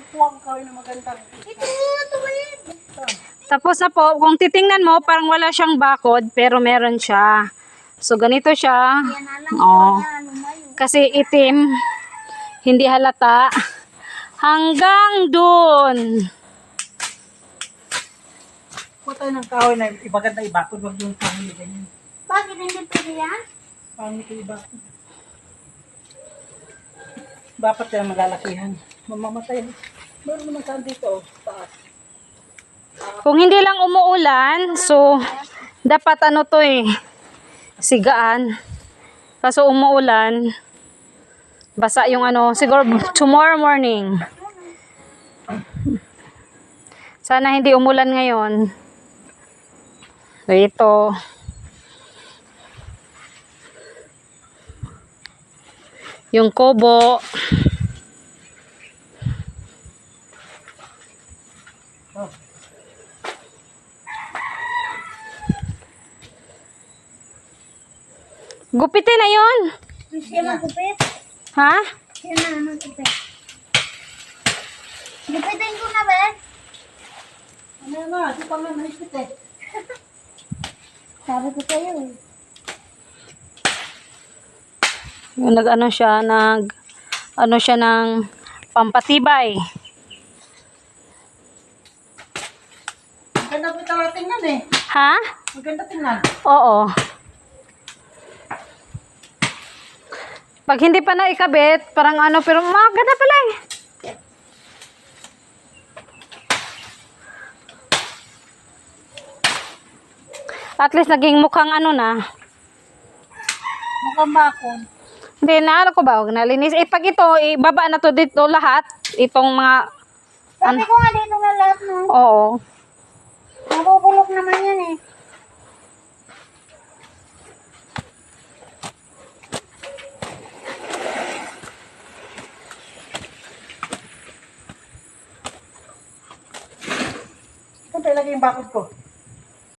Huwag kayo na magandang. Ito nga, tuwid. Tapos na po, kung titingnan mo, parang wala siyang bakod, pero meron siya. So, ganito siya. Yan na lang. Oh. Yan, lumayo. Kasi itim, hindi halata. Hanggang dun. Huwag tayo ng kahoy na ibagad na ibakod. Huwag yung kahoy na ganyan. Bakit hindi pwede yan? Pangit yung ibakod. Dapat yan malalakihan. Mamamatay. Meron naman saan dito. Taas. Kung hindi lang umuulan, so, dapat ano to eh, sigaan. Kaso umuulan, basa yung ano, siguro tomorrow morning. Sana hindi umulan ngayon. So, ito. Yung kubo. Oh. Gupitin na yun. Siya magkupit. Ha? Siya na magkupit. Gupitin ko na, be. Ano na? Di pa nga naisip eh. Sabi ko sa'yo eh. Yung nag-ano siya, ano siya ng pampatibay. Maganda po talaga tingnan eh. Ha? Maganda tingnan. Oo. Pag hindi pa na ikabit, parang ano, pero maganda pala eh. At least naging mukhang ano na. Mukhang bakod. Hindi na, ano ko ba, huwag nalinis. Eh, pag ito, ibaba na to dito lahat. Itong mga, Sabi ko nga dito na lahat, no? oo. Nabubulok naman yan eh. Ito talaga yung bakod ko.